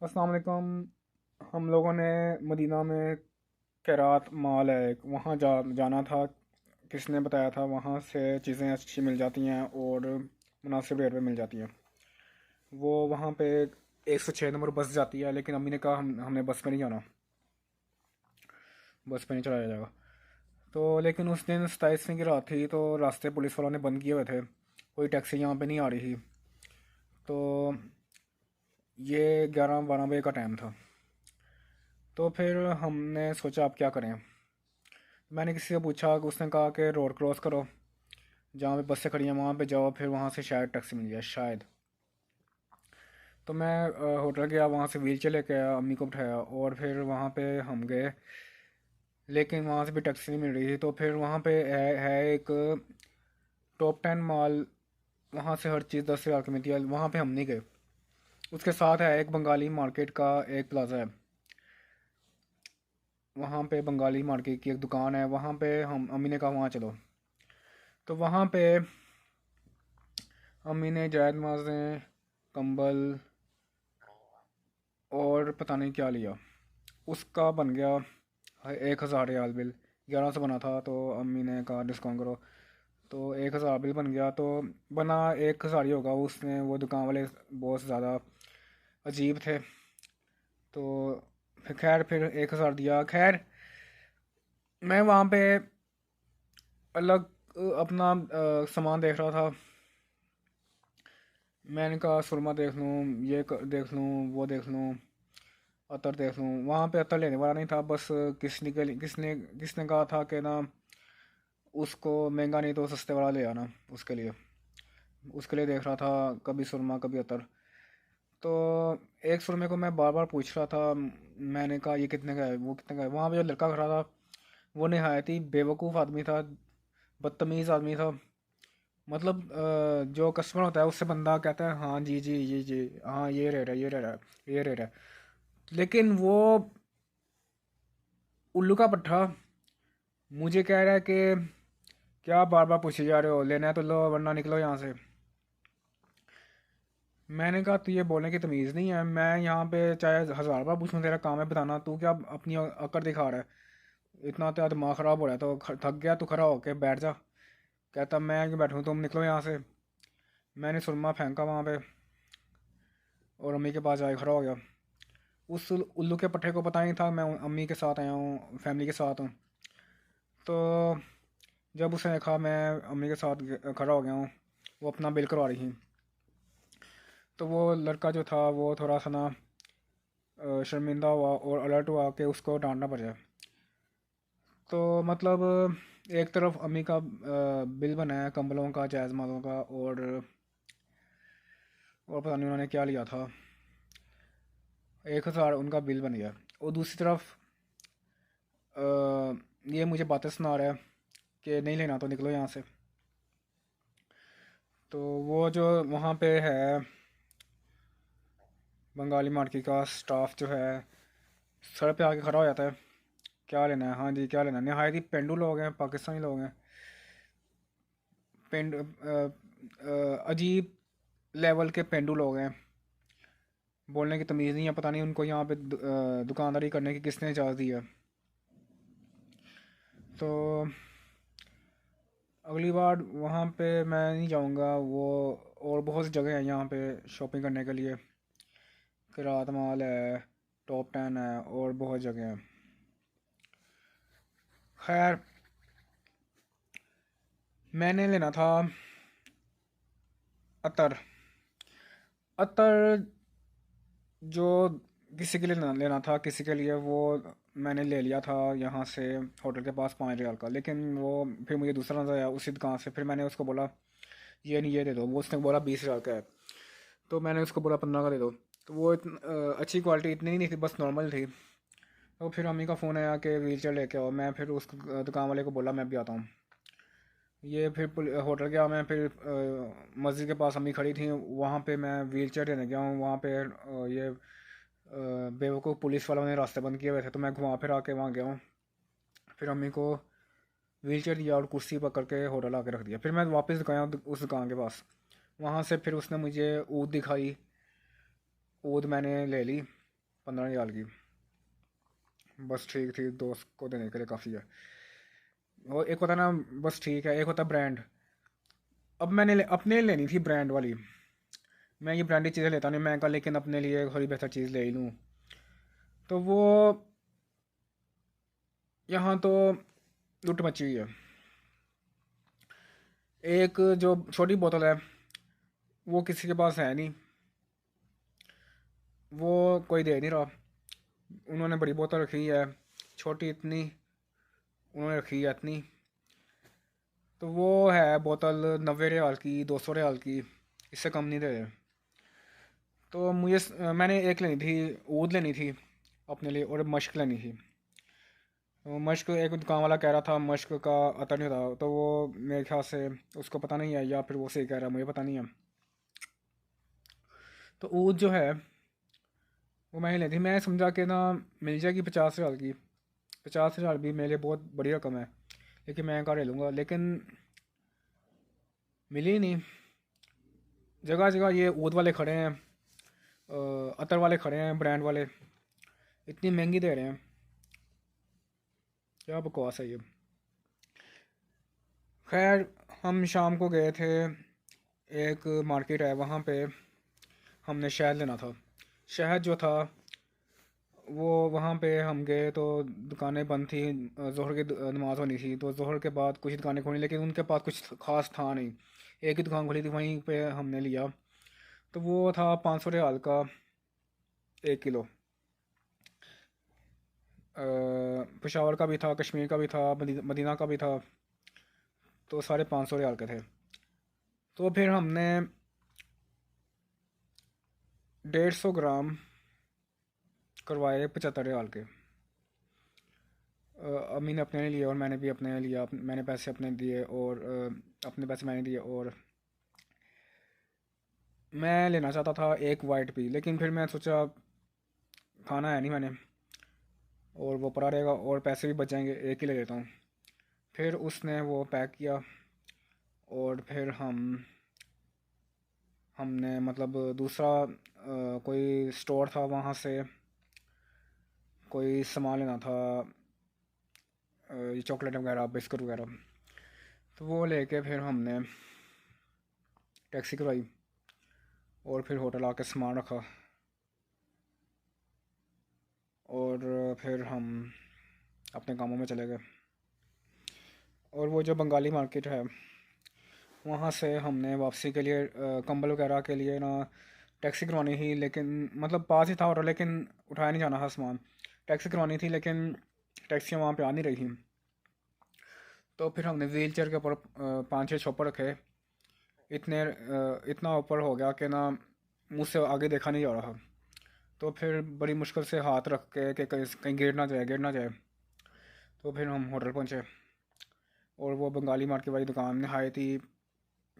अस्सलाम वालेकुम। हम लोगों ने मदीना में कैरात मॉल है एक, वहाँ जाना था। किसने बताया था वहाँ से चीज़ें अच्छी मिल जाती हैं और मुनासिब रेट पे मिल जाती हैं। वो वहाँ पे 106 नंबर बस जाती है, लेकिन अम्मी ने कहा हमने बस में नहीं जाना, बस पे नहीं चलाया जाएगा। तो लेकिन उस दिन 27वीं की रात थी, तो रास्ते पुलिस वालों ने बंद किए हुए थे, कोई टैक्सी यहाँ पे नहीं आ रही थी। तो ये 11-12 बजे का टाइम था। तो फिर हमने सोचा अब क्या करें। मैंने किसी से पूछा कि उसने कहा कि रोड क्रॉस करो, जहाँ पे बसें खड़ी हैं वहाँ पे जाओ, फिर वहाँ से शायद टैक्सी मिल जाए शायद। तो मैं होटल गया, वहाँ से व्हील चेयर लेके आया, अम्मी को बिठाया और फिर वहाँ पे हम गए। लेकिन वहाँ से भी टैक्सी नहीं मिल रही थी। तो फिर वहाँ पे है एक टॉप 10 मॉल, वहाँ से हर चीज़ 10 हज़ार की मिलती है, वहाँ पे हम नहीं गए। उसके साथ है एक बंगाली मार्केट का एक प्लाजा है, वहाँ पे बंगाली मार्केट की एक दुकान है, वहाँ पे हम अम्मी ने कहा वहाँ चलो। तो वहाँ पे अम्मी ने जायद माज़ें, कंबल और पता नहीं क्या लिया। उसका बन गया 1,000 रियाल बिल। 1100 बना था, तो अम्मी ने कहा डिस्काउंट करो, तो 1,000 बिल बन गया। तो बना 1,000 ही होगा, उसने वो दुकान वाले बहुत ज़्यादा अजीब थे। तो फिर खैर फिर 1,000 दिया। खैर मैं वहाँ पे अलग अपना सामान देख रहा था। मैंने कहा सुरमा देख लूँ, देख लूँ, वो देख लूँ, अतर देख लूँ। वहाँ पे अतर लेने वाला नहीं था, बस किसने किसने कहा था कि ना उसको महंगा नहीं तो सस्ते वाला ले आना। उसके लिए देख रहा था, कभी सुरमा कभी अतर। तो एक सुरमे को मैं बार बार पूछ रहा था। मैंने कहा ये कितने का है, वो कितने का है। वहाँ पे जो लड़का खड़ा था वो नहायत ही बेवकूफ़ आदमी था, बदतमीज़ आदमी था। मतलब जो कस्टमर होता है उससे बंदा कहता है हाँ जी जी जी जी, हाँ ये रेट है, ये रेट है, ये रेट है। लेकिन वो उल्लू का पट्टा मुझे कह रहा है कि क्या बार बार पूछे जा रहे हो, लेना है तो लो वरना निकलो यहाँ से। मैंने कहा तू ये बोलने की तमीज़ नहीं है, मैं यहाँ पे चाहे 1,000 बार पूछूं, तेरा काम है बताना, तू क्या अपनी अकड़ दिखा रहा है। इतना तेरा दिमाग ख़राब हो रहा है तो थक गया तू खड़ा होके बैठ जा। कहता मैं क्यों बैठूँ, तुम निकलो यहाँ से। मैंने सुरमा फेंका वहाँ पे और अम्मी के पास जाके खड़ा हो गया। उस उल्लू के पट्टे को पता नहीं था मैं अम्मी के साथ आया हूँ, फैमिली के साथ हूँ। तो जब उसने देखा मैं अम्मी के साथ खड़ा हो गया हूँ, वो अपना बिल करवा रही थी, तो वो लड़का जो था वो थोड़ा सा ना शर्मिंदा हुआ और अलर्ट हुआ कि उसको डांटना पड़ जाए। तो मतलब एक तरफ अम्मी का बिल बनाया कंबलों का, जायज़ मालों का, और पता नहीं उन्होंने क्या लिया था, 1,000 उनका बिल बन गया। और दूसरी तरफ अ, ये मुझे बातें सुना रहा है कि नहीं लेना तो निकलो यहाँ से। तो वो जो वहाँ पे है बंगाली मार्केट का स्टाफ जो है, सड़क पे आके खड़ा हो जाता है, क्या लेना है, हाँ जी क्या लेना है। नहायत ही पेंडू लोग हैं, पाकिस्तानी लोग हैं। अजीब लेवल के पेंडू लोग हैं, बोलने की तमीज़ नहीं है। पता नहीं उनको यहाँ पे दुकानदारी करने की किसने इजाज़त दी है। तो अगली बार वहाँ पे मैं नहीं जाऊँगा। वो और बहुत सी जगह हैं यहाँ पे शॉपिंग करने के लिए, किरात माल है, टॉप 10 है और बहुत जगह हैं। खैर मैंने लेना था अतर। अतर जो किसी के लिए लेना था, किसी के लिए, वो मैंने ले लिया था यहाँ से होटल के पास 5 रियाल का। लेकिन वो फिर मुझे दूसरा नज़र आया उसी दुकान से, फिर मैंने उसको बोला ये नहीं ये दे दो। वो उसने बोला 20 रियाल का है, तो मैंने उसको बोला 15 का दे दो। तो वो अच्छी क्वालिटी इतनी नहीं थी, बस नॉर्मल थी। तो फिर अम्मी का फ़ोन आया कि व्हील चेयर लेके आओ। मैं फिर उस दुकान वाले को बोला मैं भी आता हूँ। ये फिर होटल गया मैं, फिर मस्जिद के पास अम्मी खड़ी थी, वहाँ पे मैं व्हील चेयर लेने गया हूँ। वहाँ पे ये बेवकूफ़ पुलिस वालों ने रास्ते बंद किए हुए थे, तो मैं घुमा फिर आके वहाँ गया हूँ। फिर अम्मी को व्हील चेयर दिया और कुर्सी पकड़ के होटल आके रख दिया। फिर मैं वापस गया उस दुकान के पास। वहाँ से फिर उसने मुझे ऊद दिखाई, ऊद मैंने ले ली। 15 रियाल की, बस ठीक थी, दोस्त को देने के लिए काफ़ी है। और एक होता ना बस ठीक है, एक होता ब्रांड। अब अपने लिए लेनी थी ब्रांड वाली। मैं ये ब्रांडेड चीज़ें लेता नहीं महंगा, लेकिन अपने लिए थोड़ी बेहतर चीज़ ले ही लूँ। तो वो यहाँ तो लूट मची हुई है। एक जो छोटी बोतल है वो किसी के पास है नहीं, वो कोई दे नहीं रहा। उन्होंने बड़ी बोतल रखी है, छोटी इतनी उन्होंने रखी है इतनी। तो वो है बोतल 90 रियाल की, 200 रियाल की, इससे कम नहीं दे रहे। तो मैंने एक लेनी थी, ऊद लेनी थी अपने लिए, और मश्क लेनी थी। तो मश्क एक दुकान वाला कह रहा था मश्क का अतर नहीं था, तो वो मेरे ख्याल से उसको पता नहीं है, या फिर वो सही कह रहा है, मुझे पता नहीं है। तो ऊद जो है वो मैंने ली थी, मैं समझा कि ना मिल जाएगी 50 रियाल की। 50 रियाल भी मेरे लिए बहुत बड़ी रकम है, लेकिन मैं कहाँ ले लूँगा, लेकिन मिली ही नहीं। जगह जगह ये ऊद वाले खड़े हैं, अतर वाले खड़े हैं, ब्रांड वाले इतनी महंगी दे रहे हैं, क्या बकवास है ये। खैर, हम शाम को गए थे, एक मार्केट है वहाँ पे, हमने शहद लेना था। शहद जो था वो, वहाँ पे हम गए तो दुकानें बंद थी, ज़ोहर की नमाज़ होनी थी, तो ज़ोहर के बाद कुछ दुकानें खोली, लेकिन उनके पास कुछ ख़ास था नहीं। एक ही दुकान खुली थी, वहीं पे हमने लिया। तो वो था 500 रियाल का 1 किलो। पेशावर का भी था, कश्मीर का भी था, मदीना का भी था, तो सारे 500 रियाल के थे। तो फिर हमने 150 ग्राम करवाए 75 रियाल के। अम्मी ने अपने लिए लिए और मैंने भी अपने लिए लिया, मैंने पैसे अपने दिए और अपने पैसे मैंने दिए। और मैं लेना चाहता था एक वाइट पी, लेकिन फिर मैं सोचा खाना है नहीं मैंने, और वो पड़ा रहेगा और पैसे भी बच जाएंगे, एक ही ले लेता हूँ। फिर उसने वो पैक किया, और फिर हमने मतलब दूसरा कोई स्टोर था, वहाँ से कोई सामान लेना था, ये चॉकलेट वगैरह, बिस्कुट वगैरह। तो वो लेके फिर हमने टैक्सी करवाई, और फिर होटल आके सामान रखा, और फिर हम अपने कामों में चले गए। और वो जो बंगाली मार्केट है, वहाँ से हमने वापसी के लिए कंबल वगैरह के लिए ना टैक्सी करवानी थी, लेकिन मतलब पास ही था होटल, लेकिन उठाया नहीं जाना था सामान। टैक्सी करवानी थी, लेकिन टैक्सियाँ वहाँ पे आ नहीं रही थी। तो फिर हमने व्हील चेयर के ऊपर 5-6 छॉपर रखे, इतना ऊपर हो गया कि ना मुँह से आगे देखा नहीं जा रहा था। तो फिर बड़ी मुश्किल से हाथ रख के कि कहीं कहीं गिर ना जाए। तो फिर हम होटल पहुँचे, और वो बंगाली मार्केट वाली दुकान नहायत ही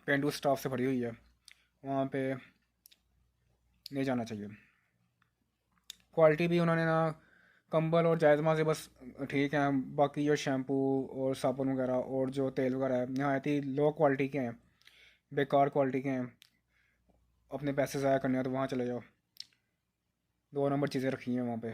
पेंडू स्टाफ से भरी हुई है, वहाँ पे नहीं जाना चाहिए। क्वालिटी भी उन्होंने ना, कंबल और जायज़मा से बस ठीक है, बाकी जो शैम्पू और साबुन वगैरह और जो तेल वगैरह है नहायत ही लो क्वालिटी के हैं, बेकार क्वालिटी के हैं। अपने पैसे ज़ाया करने हैं तो वहाँ चले जाओ, 2 नंबर चीज़ें रखी हैं वहाँ पे।